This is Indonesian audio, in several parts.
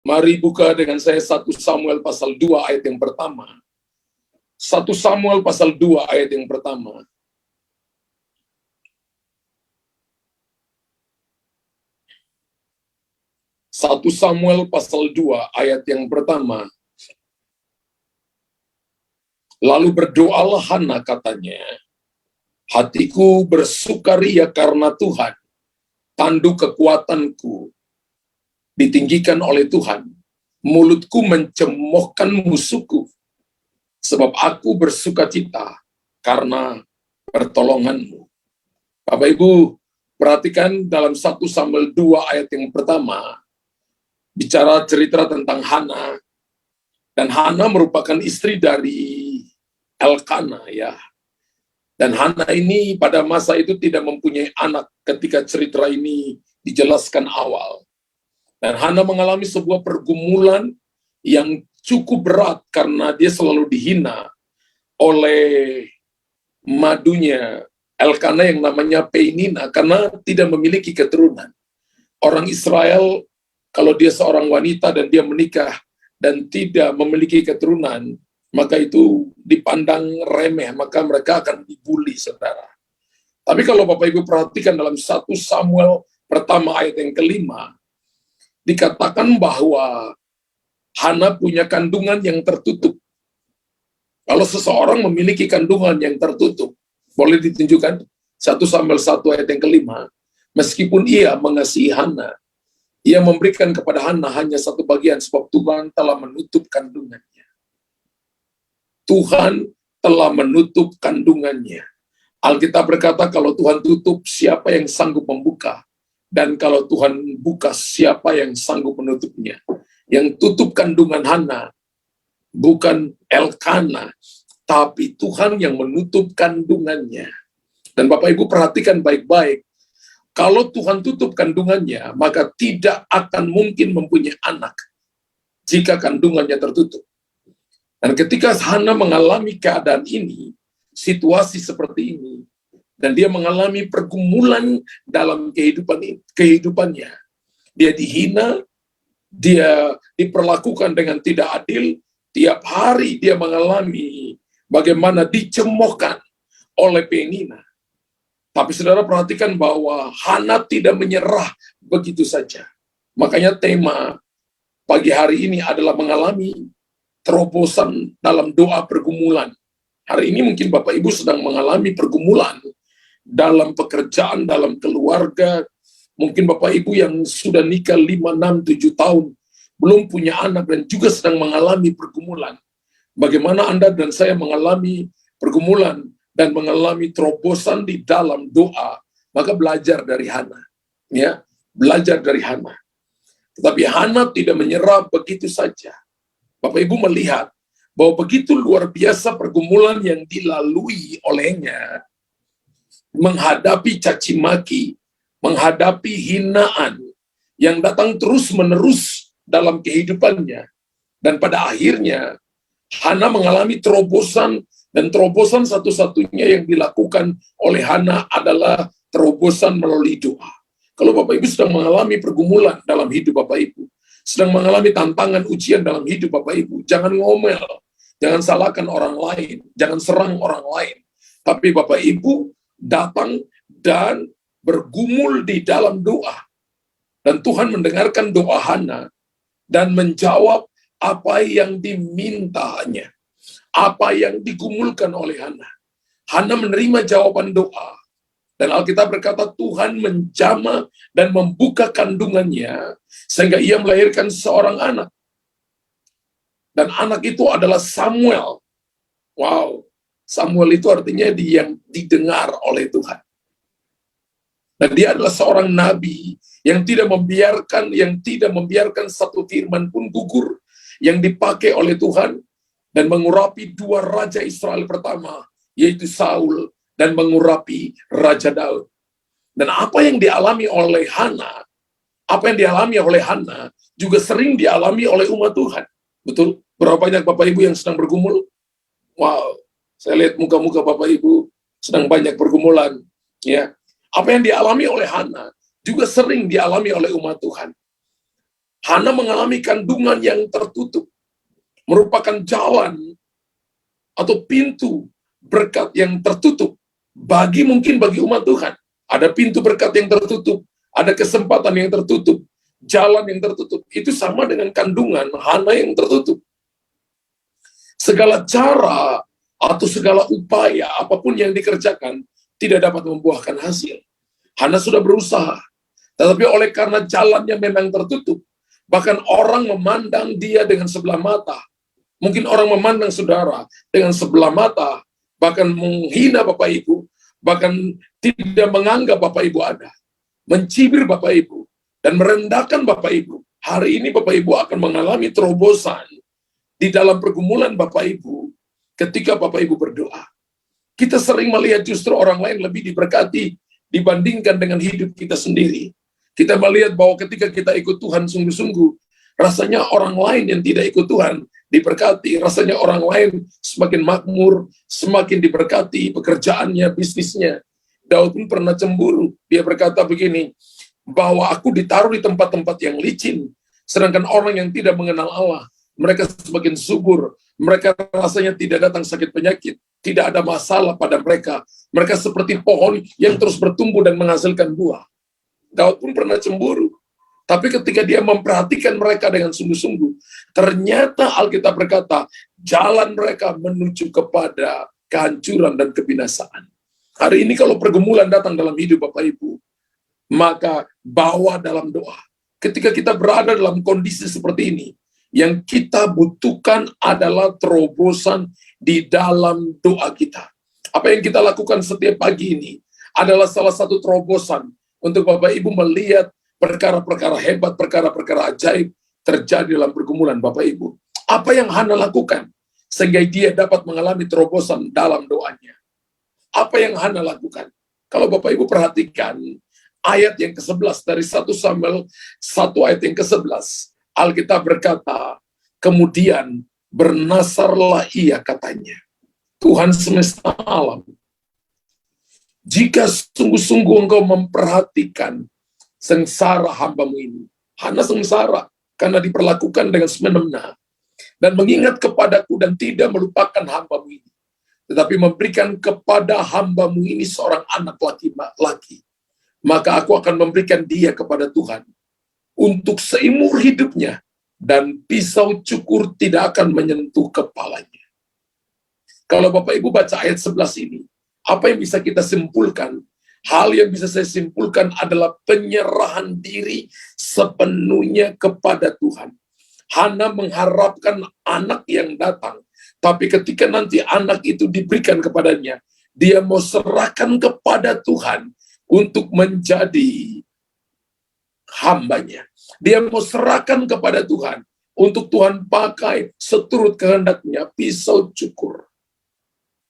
Mari buka dengan saya 1 Samuel pasal 2 ayat yang pertama. 1 Samuel pasal 2 ayat yang pertama. Satu Samuel pasal 2 ayat yang pertama. Lalu berdoalah Hana, katanya, hatiku bersukaria karena Tuhan, tanduk kekuatanku ditinggikan oleh Tuhan, mulutku mencemoohkan musuhku, sebab aku bersukacita karena pertolonganmu. Bapak Ibu, perhatikan dalam 1 Samuel 2 ayat yang pertama, bicara cerita tentang Hana, dan Hana merupakan istri dari Elkana, ya. Dan Hana ini pada masa itu tidak mempunyai anak ketika cerita ini dijelaskan awal. Dan Hana mengalami sebuah pergumulan yang cukup berat karena dia selalu dihina oleh madunya Elkana yang namanya Penina karena tidak memiliki keturunan. Orang Israel, kalau dia seorang wanita dan dia menikah dan tidak memiliki keturunan, maka itu dipandang remeh, maka mereka akan dibully, saudara. Tapi kalau Bapak Ibu perhatikan dalam 1 Samuel pertama ayat yang kelima, dikatakan bahwa Hana punya kandungan yang tertutup. Kalau seseorang memiliki kandungan yang tertutup, boleh ditunjukkan 1 Samuel 1 ayat yang kelima, meskipun ia mengasihi Hana, ia memberikan kepada Hana hanya satu bagian, sebab Tuhan telah menutup kandungannya. Tuhan telah menutup kandungannya. Alkitab berkata, kalau Tuhan tutup, siapa yang sanggup membuka? Dan kalau Tuhan buka, siapa yang sanggup menutupnya? Yang tutup kandungan Hana bukan Elkana, tapi Tuhan yang menutup kandungannya. Dan Bapak Ibu perhatikan baik-baik, kalau Tuhan tutup kandungannya, maka tidak akan mungkin mempunyai anak jika kandungannya tertutup. Dan ketika Hana mengalami keadaan ini, situasi seperti ini, dan dia mengalami pergumulan dalam kehidupannya, dia dihina, dia diperlakukan dengan tidak adil, tiap hari dia mengalami bagaimana dicemoohkan oleh Penina. Tapi saudara perhatikan bahwa Hana tidak menyerah begitu saja. Makanya tema pagi hari ini adalah mengalami terobosan dalam doa pergumulan. Hari ini mungkin Bapak Ibu sedang mengalami pergumulan dalam pekerjaan, dalam keluarga. Mungkin Bapak Ibu yang sudah nikah 5, 6, 7 tahun, belum punya anak dan juga sedang mengalami pergumulan. Bagaimana Anda dan saya mengalami pergumulan dan mengalami terobosan di dalam doa, maka belajar dari Hana. Ya, belajar dari Hana. Tetapi Hana tidak menyerah begitu saja. Bapak Ibu melihat bahwa begitu luar biasa pergumulan yang dilalui olehnya, menghadapi caci maki, menghadapi hinaan yang datang terus-menerus dalam kehidupannya. Dan pada akhirnya, Hana mengalami terobosan, dan terobosan satu-satunya yang dilakukan oleh Hana adalah terobosan melalui doa. Kalau Bapak Ibu sedang mengalami pergumulan dalam hidup Bapak Ibu, sedang mengalami tantangan ujian dalam hidup Bapak Ibu, jangan ngomel, jangan salahkan orang lain, jangan serang orang lain. Tapi Bapak Ibu datang dan bergumul di dalam doa. Dan Tuhan mendengarkan doa Hana dan menjawab apa yang dimintanya, apa yang digumulkan oleh Hana. Hana menerima jawaban doa. Dan Alkitab berkata Tuhan menjamah dan membuka kandungannya sehingga ia melahirkan seorang anak. Dan anak itu adalah Samuel. Wow, Samuel itu artinya yang didengar oleh Tuhan. Dan dia adalah seorang nabi yang tidak membiarkan satu firman pun gugur yang dipakai oleh Tuhan dan mengurapi 2 raja Israel pertama, yaitu Saul dan mengurapi Raja Daud. Dan apa yang dialami oleh Hana juga sering dialami oleh umat Tuhan. Betul? Berapa banyak Bapak Ibu yang sedang bergumul? Wow, saya lihat muka-muka Bapak Ibu sedang banyak pergumulan. Ya, apa yang dialami oleh Hana juga sering dialami oleh umat Tuhan. Hana mengalami kandungan yang tertutup, merupakan jalan atau pintu berkat yang tertutup mungkin bagi umat Tuhan. Ada pintu berkat yang tertutup, ada kesempatan yang tertutup, jalan yang tertutup. Itu sama dengan kandungan Hana yang tertutup. Segala cara atau segala upaya apapun yang dikerjakan tidak dapat membuahkan hasil. Hana sudah berusaha, tetapi oleh karena jalannya memang tertutup, bahkan orang memandang dia dengan sebelah mata. Mungkin orang memandang saudara dengan sebelah mata, bahkan menghina Bapak Ibu, bahkan tidak menganggap Bapak Ibu ada, mencibir Bapak Ibu, dan merendahkan Bapak Ibu. Hari ini Bapak Ibu akan mengalami terobosan di dalam pergumulan Bapak Ibu ketika Bapak Ibu berdoa. Kita sering melihat justru orang lain lebih diberkati dibandingkan dengan hidup kita sendiri. Kita melihat bahwa ketika kita ikut Tuhan sungguh-sungguh, rasanya orang lain yang tidak ikut Tuhan diberkati, rasanya orang lain semakin makmur, semakin diberkati pekerjaannya, bisnisnya. Daud pun pernah cemburu. Dia berkata begini, bahwa aku ditaruh di tempat-tempat yang licin, sedangkan orang yang tidak mengenal Allah, mereka semakin subur, mereka rasanya tidak datang sakit penyakit, tidak ada masalah pada mereka. Mereka seperti pohon yang terus bertumbuh dan menghasilkan buah. Daud pun pernah cemburu. Tapi ketika dia memperhatikan mereka dengan sungguh-sungguh, ternyata Alkitab berkata, jalan mereka menuju kepada kehancuran dan kebinasaan. Hari ini kalau pergumulan datang dalam hidup Bapak Ibu, maka bawa dalam doa. Ketika kita berada dalam kondisi seperti ini, yang kita butuhkan adalah terobosan di dalam doa kita. Apa yang kita lakukan setiap pagi ini adalah salah satu terobosan untuk Bapak Ibu melihat perkara-perkara hebat, perkara-perkara ajaib terjadi dalam pergumulan Bapak Ibu. Apa yang Hana lakukan sehingga dia dapat mengalami terobosan dalam doanya? Apa yang Hana lakukan? Kalau Bapak Ibu perhatikan ayat yang ke-11 dari 1 Samuel 1 ayat yang ke-11, Alkitab berkata, kemudian bernasarlah ia katanya, Tuhan semesta alam, jika sungguh-sungguh engkau memperhatikan sengsara hambamu ini. Hana sengsara karena diperlakukan dengan semena-mena, dan mengingat kepadaku dan tidak melupakan hambamu ini, tetapi memberikan kepada hambamu ini seorang anak laki-laki, maka aku akan memberikan dia kepada Tuhan untuk seumur hidupnya, dan pisau cukur tidak akan menyentuh kepalanya. Kalau Bapak Ibu baca ayat 11 ini, apa yang bisa kita simpulkan? Hal yang bisa saya simpulkan adalah penyerahan diri sepenuhnya kepada Tuhan. Hana mengharapkan anak yang datang, tapi ketika nanti anak itu diberikan kepadanya, dia mau serahkan kepada Tuhan untuk menjadi hambanya. Dia mau serahkan kepada Tuhan untuk Tuhan pakai seturut kehendaknya. Pisau cukur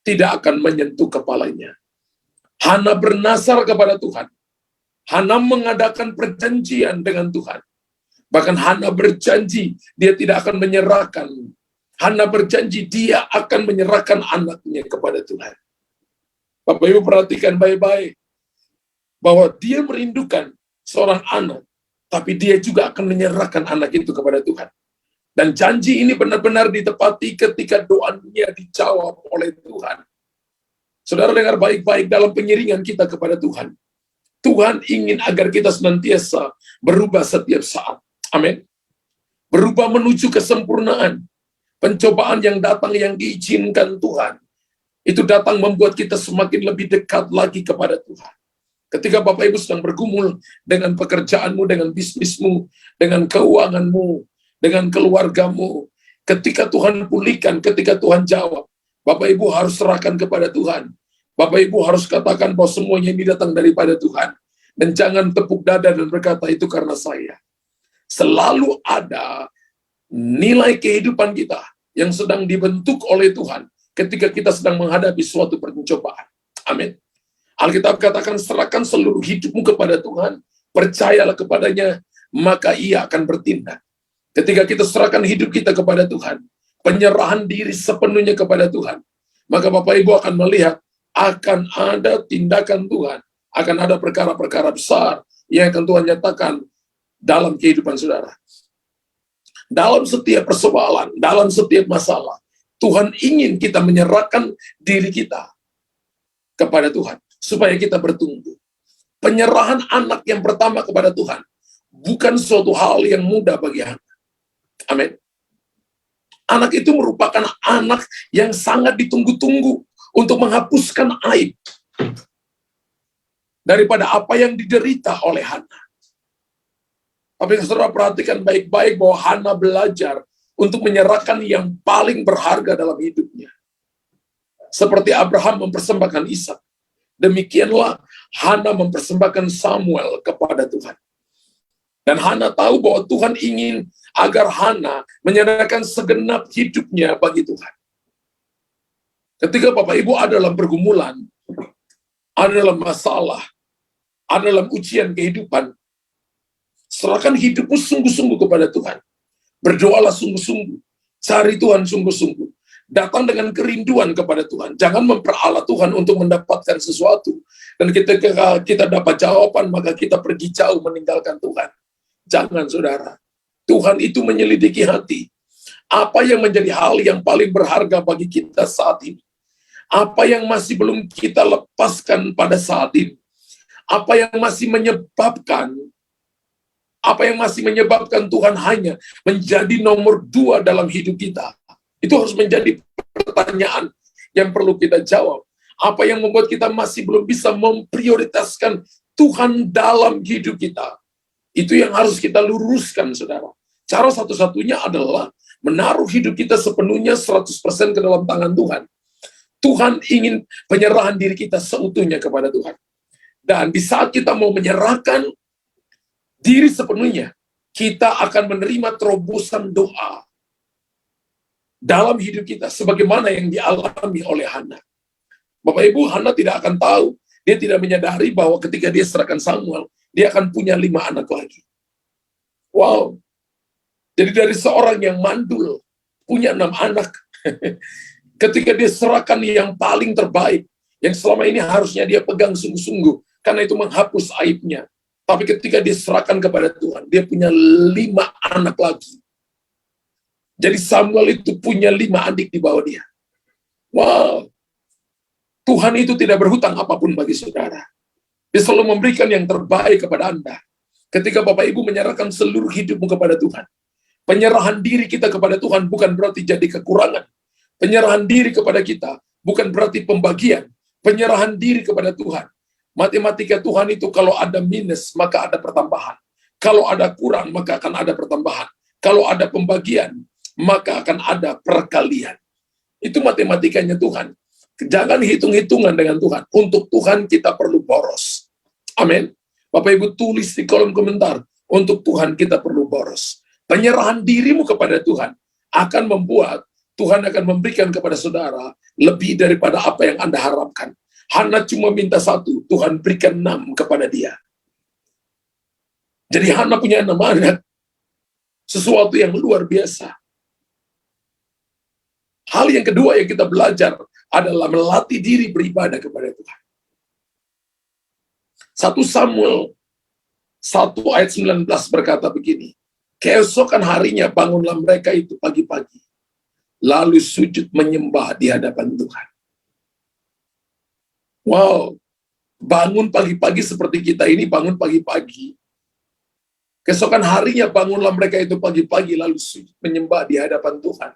tidak akan menyentuh kepalanya. Hana bernasar kepada Tuhan. Hana mengadakan perjanjian dengan Tuhan. Bahkan Hana berjanji dia tidak akan menyerahkan. Hana berjanji dia akan menyerahkan anaknya kepada Tuhan. Bapak Ibu perhatikan baik-baik bahwa dia merindukan seorang anak, tapi dia juga akan menyerahkan anak itu kepada Tuhan. Dan janji ini benar-benar ditepati ketika doanya dijawab oleh Tuhan. Saudara dengar baik-baik dalam pengiringan kita kepada Tuhan. Tuhan ingin agar kita senantiasa berubah setiap saat. Amin. Berubah menuju kesempurnaan. Pencobaan yang datang yang diizinkan Tuhan, itu datang membuat kita semakin lebih dekat lagi kepada Tuhan. Ketika Bapak Ibu sedang bergumul dengan pekerjaanmu, dengan bisnismu, dengan keuanganmu, dengan keluargamu, ketika Tuhan pulihkan, ketika Tuhan jawab, Bapak Ibu harus serahkan kepada Tuhan. Bapak Ibu harus katakan bahwa semuanya ini datang daripada Tuhan. Dan jangan tepuk dada dan berkata itu karena saya. Selalu ada nilai kehidupan kita yang sedang dibentuk oleh Tuhan ketika kita sedang menghadapi suatu pencobaan. Amin. Alkitab katakan, serahkan seluruh hidupmu kepada Tuhan, percayalah kepadanya, maka ia akan bertindak. Ketika kita serahkan hidup kita kepada Tuhan, penyerahan diri sepenuhnya kepada Tuhan, maka Bapak Ibu akan melihat, akan ada tindakan Tuhan, akan ada perkara-perkara besar yang akan Tuhan nyatakan dalam kehidupan saudara. Dalam setiap persoalan, dalam setiap masalah, Tuhan ingin kita menyerahkan diri kita kepada Tuhan, supaya kita bertumbuh. Penyerahan anak yang pertama kepada Tuhan bukan suatu hal yang mudah bagi anak. Amin. Anak itu merupakan anak yang sangat ditunggu-tunggu untuk menghapuskan aib daripada apa yang diderita oleh Hana. Tapi saudara perhatikan baik-baik bahwa Hana belajar untuk menyerahkan yang paling berharga dalam hidupnya. Seperti Abraham mempersembahkan Ishak, demikianlah Hana mempersembahkan Samuel kepada Tuhan. Dan Hana tahu bahwa Tuhan ingin agar Hana menyerahkan segenap hidupnya bagi Tuhan. Ketika Bapak Ibu ada dalam pergumulan, ada dalam masalah, ada dalam ujian kehidupan, serahkan hidupmu sungguh-sungguh kepada Tuhan. Berdoalah sungguh-sungguh, cari Tuhan sungguh-sungguh. Datang dengan kerinduan kepada Tuhan. Jangan memperalat Tuhan untuk mendapatkan sesuatu. Dan ketika kita dapat jawaban, maka kita pergi jauh meninggalkan Tuhan. Jangan, saudara. Tuhan itu menyelidiki hati. Apa yang menjadi hal yang paling berharga bagi kita saat ini? Apa yang masih belum kita lepaskan pada saat ini? Apa yang masih menyebabkan Tuhan hanya menjadi nomor 2 dalam hidup kita? Itu harus menjadi pertanyaan yang perlu kita jawab. Apa yang membuat kita masih belum bisa memprioritaskan Tuhan dalam hidup kita? Itu yang harus kita luruskan, saudara. Cara satu-satunya adalah menaruh hidup kita sepenuhnya 100% ke dalam tangan Tuhan. Tuhan ingin penyerahan diri kita seutuhnya kepada Tuhan. Dan di saat kita mau menyerahkan diri sepenuhnya, kita akan menerima terobosan doa dalam hidup kita, sebagaimana yang dialami oleh Hana. Bapak Ibu, Hana tidak akan tahu, dia tidak menyadari bahwa ketika dia serahkan Samuel, dia akan punya 5 anak lagi. Wow. Jadi dari seorang yang mandul, punya 6 anak. Ketika dia serahkan yang paling terbaik, yang selama ini harusnya dia pegang sungguh-sungguh, karena itu menghapus aibnya. Tapi ketika dia serahkan kepada Tuhan, dia punya 5 anak lagi. Jadi Samuel itu punya 5 adik di bawah dia. Wow. Tuhan itu tidak berhutang apapun bagi saudara. Dia selalu memberikan yang terbaik kepada Anda. Ketika Bapak Ibu menyerahkan seluruh hidupmu kepada Tuhan. Penyerahan diri kita kepada Tuhan bukan berarti jadi kekurangan. Penyerahan diri kepada kita bukan berarti pembagian. Penyerahan diri kepada Tuhan. Matematika Tuhan itu kalau ada minus, maka ada pertambahan. Kalau ada kurang, maka akan ada pertambahan. Kalau ada pembagian, maka akan ada perkalian. Itu matematikanya Tuhan. Jangan hitung-hitungan dengan Tuhan. Untuk Tuhan kita perlu boros. Amin. Bapak Ibu tulis di kolom komentar. Untuk Tuhan kita perlu boros. Penyerahan dirimu kepada Tuhan akan membuat Tuhan akan memberikan kepada saudara lebih daripada apa yang Anda harapkan. Hana cuma minta 1, Tuhan berikan 6 kepada dia. Jadi Hana punya 6 anak. Sesuatu yang luar biasa. Hal yang kedua yang kita belajar adalah melatih diri beribadah kepada Tuhan. 1 Samuel 1 ayat 19 berkata begini, keesokan harinya bangunlah mereka itu pagi-pagi, lalu sujud menyembah di hadapan Tuhan. Wow, bangun pagi-pagi seperti kita ini bangun pagi-pagi. Keesokan harinya bangunlah mereka itu pagi-pagi, lalu sujud menyembah di hadapan Tuhan.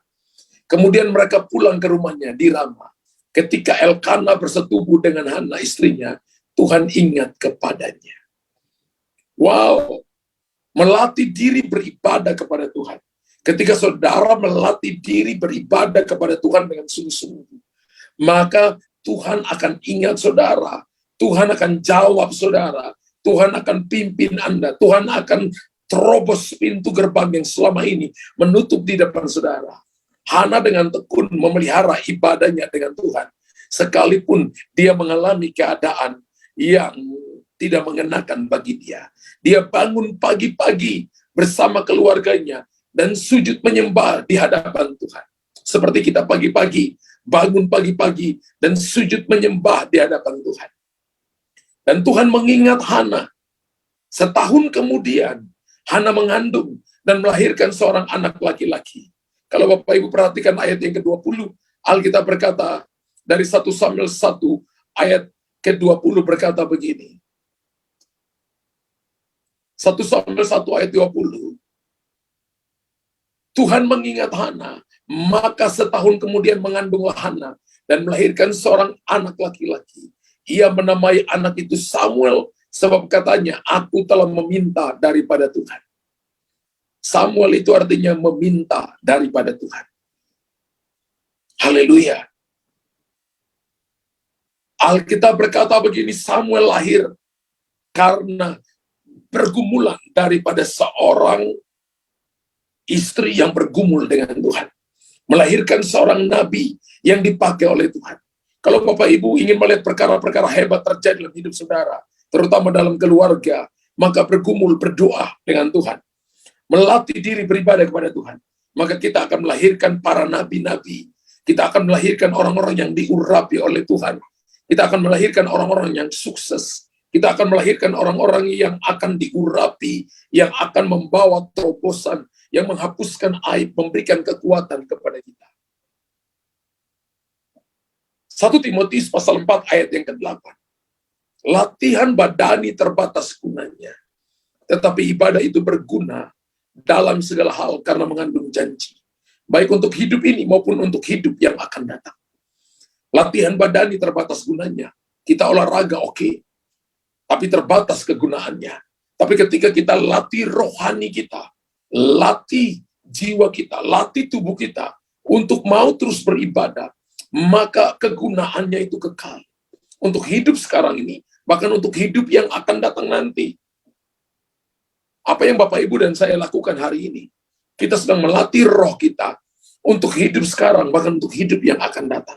Kemudian mereka pulang ke rumahnya di Rama. Ketika Elkana bersetubuh dengan Hana istrinya, Tuhan ingat kepadanya. Wow, melatih diri beribadah kepada Tuhan. Ketika saudara melatih diri beribadah kepada Tuhan dengan sungguh-sungguh, maka Tuhan akan ingat saudara. Tuhan akan jawab saudara. Tuhan akan pimpin Anda. Tuhan akan terobos pintu gerbang yang selama ini menutup di depan saudara. Hana dengan tekun memelihara ibadahnya dengan Tuhan. Sekalipun dia mengalami keadaan yang tidak mengenakan bagi dia. Dia bangun pagi-pagi bersama keluarganya dan sujud menyembah di hadapan Tuhan. Seperti kita pagi-pagi, bangun pagi-pagi dan sujud menyembah di hadapan Tuhan. Dan Tuhan mengingat Hana. Setahun kemudian, Hana mengandung dan melahirkan seorang anak laki-laki. Kalau Bapak Ibu perhatikan ayat yang ke-20, Alkitab berkata, dari 1 Samuel 1 ayat ke-20 berkata begini. 1 Samuel 1 ayat 20. Tuhan mengingat Hana, maka setahun kemudian mengandunglah Hana dan melahirkan seorang anak laki-laki. Ia menamai anak itu Samuel, sebab katanya, aku telah meminta daripada Tuhan. Samuel itu artinya meminta daripada Tuhan. Haleluya. Alkitab berkata begini, Samuel lahir karena pergumulan daripada seorang istri yang bergumul dengan Tuhan. Melahirkan seorang nabi yang dipakai oleh Tuhan. Kalau Bapak Ibu ingin melihat perkara-perkara hebat terjadi dalam hidup saudara, terutama dalam keluarga, maka bergumul, berdoa dengan Tuhan. Melatih diri beribadah kepada Tuhan. Maka kita akan melahirkan para nabi-nabi. Kita akan melahirkan orang-orang yang diurapi oleh Tuhan. Kita akan melahirkan orang-orang yang sukses. Kita akan melahirkan orang-orang yang akan diurapi, yang akan membawa terobosan, yang menghapuskan aib, memberikan kekuatan kepada kita. 1 Timotius pasal 4 ayat yang ke-8. Latihan badani terbatas gunanya, tetapi ibadah itu berguna dalam segala hal karena mengandung janji, baik untuk hidup ini maupun untuk hidup yang akan datang. Latihan badani terbatas gunanya. Kita olahraga oke, tapi terbatas kegunaannya. Tapi ketika kita latih rohani kita, latih jiwa kita, latih tubuh kita untuk mau terus beribadah, maka kegunaannya itu kekal. Untuk hidup sekarang ini, bahkan untuk hidup yang akan datang nanti. Apa yang Bapak Ibu dan saya lakukan hari ini? Kita sedang melatih roh kita untuk hidup sekarang, bahkan untuk hidup yang akan datang.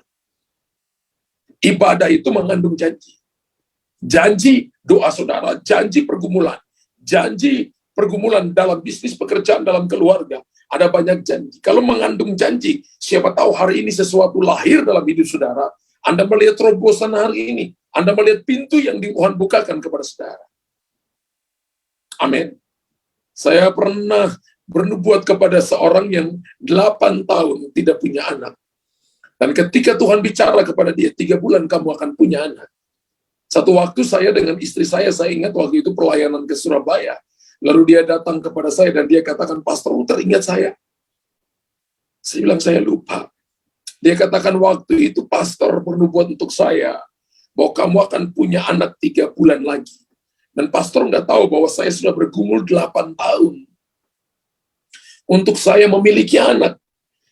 Ibadah itu mengandung janji. Janji doa saudara, janji pergumulan, janji pergumulan dalam bisnis, pekerjaan, dalam keluarga. Ada banyak janji. Kalau mengandung janji, siapa tahu hari ini sesuatu lahir dalam hidup saudara. Anda melihat terobosan hari ini. Anda melihat pintu yang Tuhan bukakan kepada saudara. Amin. Saya pernah bernubuat kepada seorang yang 8 tahun tidak punya anak. Dan ketika Tuhan bicara kepada dia, 3 bulan kamu akan punya anak. Satu waktu saya dengan istri saya ingat waktu itu pelayanan ke Surabaya. Lalu dia datang kepada saya dan dia katakan, Pastor, teringat saya. Saya bilang, saya lupa. Dia katakan, waktu itu pastor bernubuat untuk saya, bahwa kamu akan punya anak 3 bulan lagi. Dan pastor nggak tahu bahwa saya sudah bergumul 8 tahun untuk saya memiliki anak.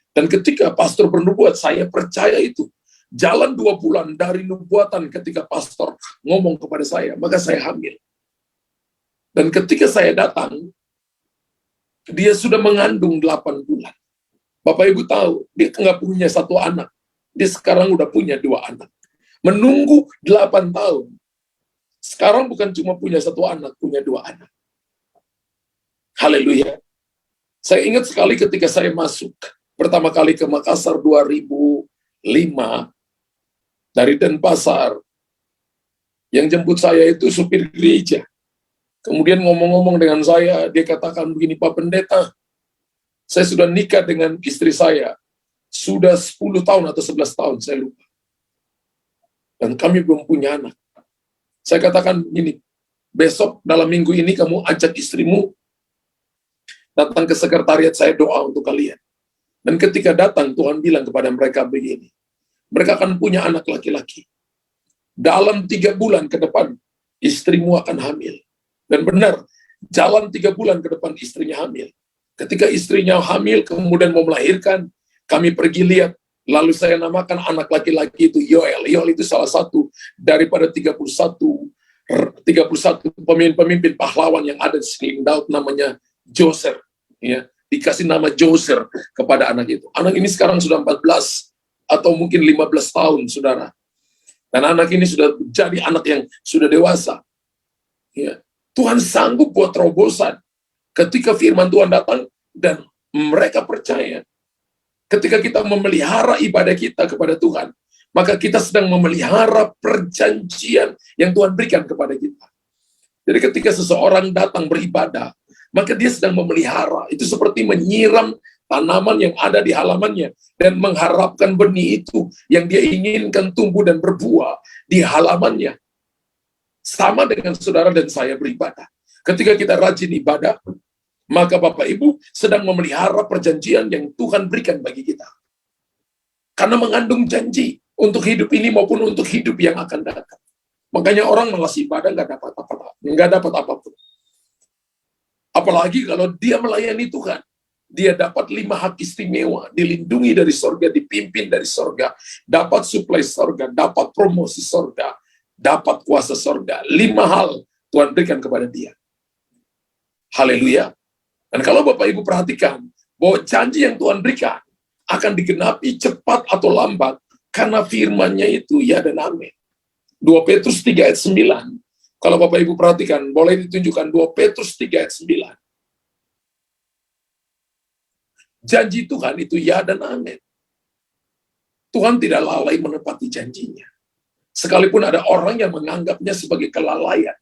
Dan ketika pastor bernubuat, saya percaya itu. Jalan 2 bulan dari nubuatan ketika pastor ngomong kepada saya, maka saya hamil. Dan ketika saya datang, dia sudah mengandung 8 bulan. Bapak Ibu tahu, dia nggak punya 1 anak. Dia sekarang udah punya 2 anak. Menunggu 8 tahun. Sekarang bukan cuma punya 1 anak, punya 2 anak. Haleluya. Saya ingat sekali ketika saya masuk pertama kali ke Makassar 2005, dari Denpasar. Yang jemput saya itu supir gereja. Kemudian ngomong-ngomong dengan saya, dia katakan begini, Pak Pendeta, saya sudah nikah dengan istri saya. Sudah 10 tahun atau 11 tahun, saya lupa. Dan kami belum punya anak. Saya katakan begini, besok dalam minggu ini kamu ajak istrimu datang ke sekretariat, saya doa untuk kalian. Dan ketika datang, Tuhan bilang kepada mereka begini, mereka akan punya anak laki-laki. Dalam 3 bulan ke depan, istrimu akan hamil. Dan benar, jalan 3 bulan ke depan istrinya hamil. Ketika istrinya hamil, kemudian mau melahirkan, kami pergi lihat, lalu saya namakan anak laki-laki itu Yoel. Yoel itu salah satu daripada 31 pemimpin pahlawan yang ada di sekeliling Daud, namanya Joser. Ya, dikasih nama Joser kepada anak itu. Anak ini sekarang sudah 14 atau mungkin 15 tahun, saudara. Dan anak ini sudah jadi anak yang sudah dewasa. Ya. Tuhan sanggup buat terobosan. Ketika firman Tuhan datang, dan mereka percaya. Ketika kita memelihara ibadah kita kepada Tuhan, maka kita sedang memelihara perjanjian yang Tuhan berikan kepada kita. Jadi ketika seseorang datang beribadah, maka dia sedang memelihara. Itu seperti menyiram tanaman yang ada di halamannya dan mengharapkan benih itu yang dia inginkan tumbuh dan berbuah di halamannya. Sama dengan saudara dan saya beribadah. Ketika kita rajin ibadah, maka Bapak Ibu sedang memelihara perjanjian yang Tuhan berikan bagi kita. Karena mengandung janji untuk hidup ini maupun untuk hidup yang akan datang. Makanya orang malas ibadah nggak dapat apapun. Apalagi kalau dia melayani Tuhan. Dia dapat 5 hak istimewa, dilindungi dari sorga, dipimpin dari sorga, dapat suplai sorga, dapat promosi sorga, dapat kuasa sorga. 5 hal Tuhan berikan kepada dia. Haleluya. Dan kalau Bapak Ibu perhatikan, bahwa janji yang Tuhan berikan akan digenapi cepat atau lambat, karena firman-Nya itu ya dan amin. 2 Petrus 3 ayat 9. Kalau Bapak Ibu perhatikan, boleh ditunjukkan 2 Petrus 3 ayat 9. Janji Tuhan itu ya dan amin. Tuhan tidak lalai menepati janjinya. Sekalipun ada orang yang menganggapnya sebagai kelalaian.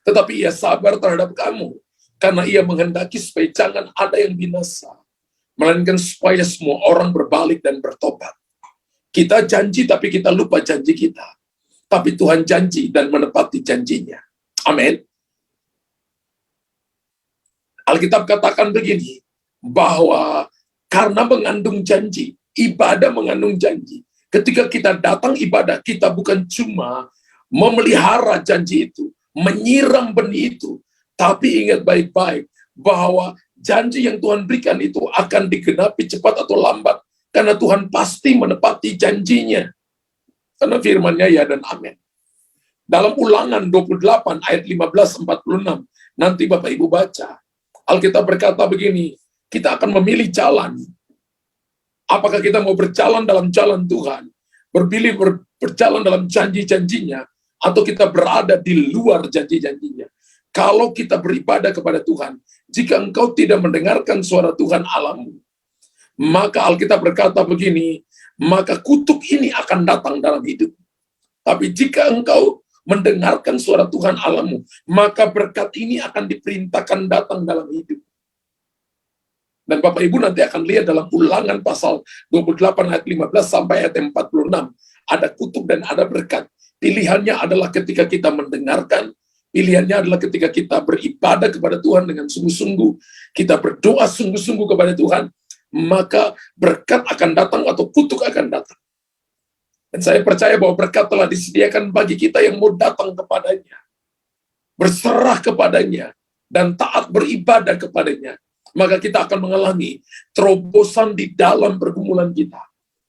Tetapi ia sabar terhadap kamu. Karena ia menghendaki supaya jangan ada yang binasa. Melainkan supaya semua orang berbalik dan bertobat. Kita janji tapi kita lupa janji kita. Tapi Tuhan janji dan menepati janjinya. Amin. Alkitab katakan begini, bahwa karena mengandung janji, ibadah mengandung janji. Ketika kita datang ibadah, kita bukan cuma memelihara janji itu, menyiram benih itu, tapi ingat baik-baik bahwa janji yang Tuhan berikan itu akan digenapi cepat atau lambat, karena Tuhan pasti menepati janjinya. Karena firman-Nya ya dan amin. Dalam Ulangan 28 ayat 15-46, nanti Bapak Ibu baca, Alkitab berkata begini, kita akan memilih jalan. Apakah kita mau berjalan dalam jalan Tuhan, berjalan dalam janji-janjinya, atau kita berada di luar janji-janjinya. Kalau kita beribadah kepada Tuhan, jika engkau tidak mendengarkan suara Tuhan Allahmu, maka Alkitab berkata begini, maka kutuk ini akan datang dalam hidup. Tapi jika engkau mendengarkan suara Tuhan Allahmu, maka berkat ini akan diperintahkan datang dalam hidup. Dan Bapak Ibu nanti akan lihat dalam Ulangan pasal 28 ayat 15 sampai ayat 46. Ada kutuk dan ada berkat. Pilihannya adalah ketika kita mendengarkan, pilihannya adalah ketika kita beribadah kepada Tuhan dengan sungguh-sungguh, kita berdoa sungguh-sungguh kepada Tuhan, maka berkat akan datang atau kutuk akan datang. Dan saya percaya bahwa berkat telah disediakan bagi kita yang mau datang kepadanya, berserah kepadanya, dan taat beribadah kepadanya. Maka kita akan mengalami terobosan di dalam pergumulan kita.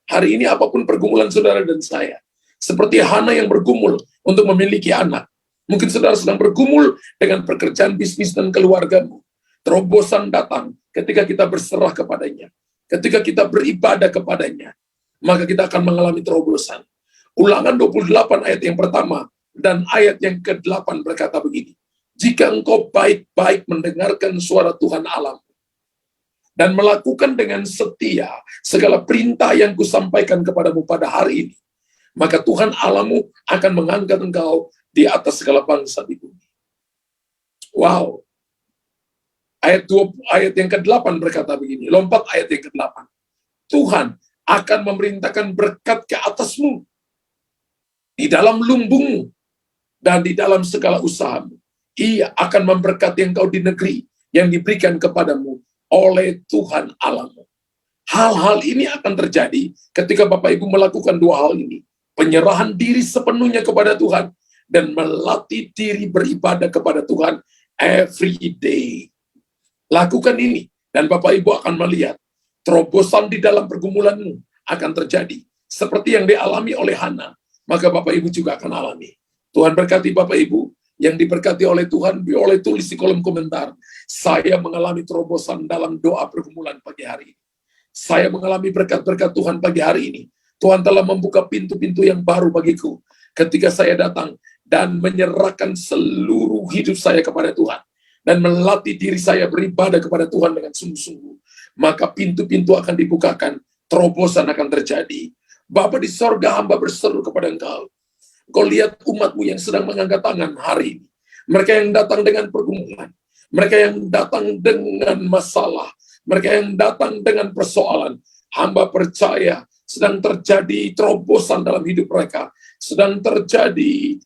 Hari ini apapun pergumulan saudara dan saya, seperti Hana yang bergumul untuk memiliki anak. Mungkin saudara sedang bergumul dengan pekerjaan, bisnis, dan keluargamu. Terobosan datang ketika kita berserah kepadanya. Ketika kita beribadah kepadanya, maka kita akan mengalami terobosan. Ulangan 28 ayat yang pertama dan ayat yang ke-8 berkata begini, jika engkau baik-baik mendengarkan suara Tuhan Allahmu, dan melakukan dengan setia segala perintah yang kusampaikan kepadamu pada hari ini, maka Tuhan Allahmu akan mengangkat engkau di atas segala bangsa di bumi. Wow. Ayat yang ke-8 berkata begini, lompat ayat yang ke-8. Tuhan akan memerintahkan berkat ke atasmu, di dalam lumbungmu, dan di dalam segala usahamu. Ia akan memberkati engkau di negeri yang diberikan kepadamu oleh Tuhan Allahmu. Hal-hal ini akan terjadi ketika Bapak Ibu melakukan 2 hal ini. Penyerahan diri sepenuhnya kepada Tuhan, dan melatih diri beribadah kepada Tuhan every day. Lakukan ini, dan Bapak Ibu akan melihat terobosan di dalam pergumulanmu akan terjadi. Seperti yang dialami oleh Hana, maka Bapak Ibu juga akan alami. Tuhan berkati Bapak Ibu, yang diberkati oleh Tuhan, boleh tulis di kolom komentar, saya mengalami terobosan dalam doa pergumulan pagi hari ini. Saya mengalami berkat-berkat Tuhan pagi hari ini. Tuhan telah membuka pintu-pintu yang baru bagiku ketika saya datang dan menyerahkan seluruh hidup saya kepada Tuhan, dan melatih diri saya beribadah kepada Tuhan dengan sungguh-sungguh. Maka pintu-pintu akan dibukakan, terobosan akan terjadi. Bapa di sorga, hamba berseru kepada engkau. Kau lihat umatmu yang sedang mengangkat tangan hari ini. Mereka yang datang dengan pergumulan. mereka yang datang dengan masalah, mereka yang datang dengan persoalan. Hamba percaya sedang terjadi terobosan dalam hidup mereka, sedang terjadi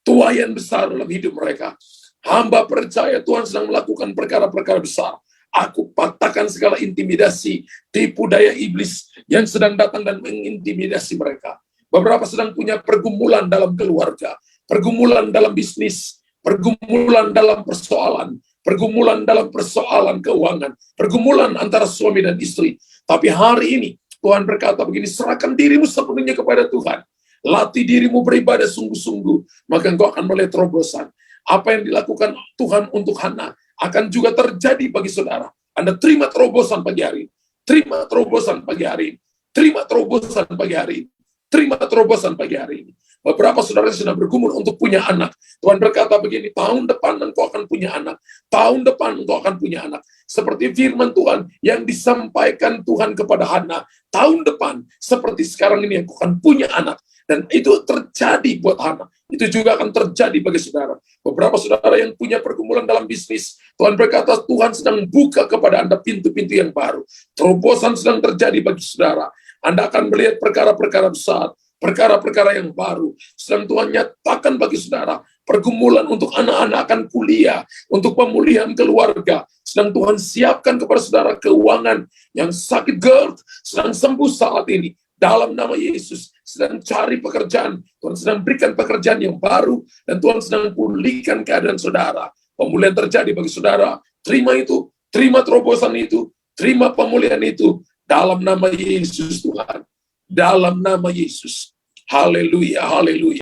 tuaian besar dalam hidup mereka. Hamba percaya Tuhan sedang melakukan perkara-perkara besar. Aku patahkan segala intimidasi, tipu daya iblis yang sedang datang dan mengintimidasi mereka. Beberapa sedang punya pergumulan dalam keluarga, pergumulan dalam bisnis, pergumulan dalam persoalan, pergumulan dalam persoalan keuangan, pergumulan antara suami dan istri. Tapi hari ini Tuhan berkata begini, serahkan dirimu sepenuhnya kepada Tuhan. Latih dirimu beribadah sungguh-sungguh, maka engkau akan melihat terobosan. Apa yang dilakukan Tuhan untuk Hana akan juga terjadi bagi saudara. Anda terima terobosan pagi hari. Terima terobosan pagi hari. Terima terobosan pagi hari. Terima terobosan pagi hari ini. Beberapa saudara sudah bergumul untuk punya anak. Tuhan berkata begini, tahun depan engkau akan punya anak. Tahun depan engkau akan punya anak. Seperti firman Tuhan yang disampaikan Tuhan kepada Hana. Tahun depan, seperti sekarang ini engkau akan punya anak. Dan itu terjadi buat Hana. Itu juga akan terjadi bagi saudara. Beberapa saudara yang punya pergumulan dalam bisnis, Tuhan berkata Tuhan sedang buka kepada Anda pintu-pintu yang baru. Terobosan sedang terjadi bagi saudara. Anda akan melihat perkara-perkara besar, perkara-perkara yang baru. Sedang Tuhan nyatakan bagi saudara, pergumulan untuk anak-anak akan kuliah, untuk pemulihan keluarga. Sedang Tuhan siapkan kepada saudara keuangan yang sakit GERD, sedang sembuh saat ini. Dalam nama Yesus, sedang cari pekerjaan. Tuhan sedang berikan pekerjaan yang baru, dan Tuhan sedang pulihkan keadaan saudara. Pemulihan terjadi bagi saudara. Terima itu, terima terobosan itu, terima pemulihan itu. Dalam nama Yesus Tuhan. Dalam nama Yesus. Haleluya, haleluya.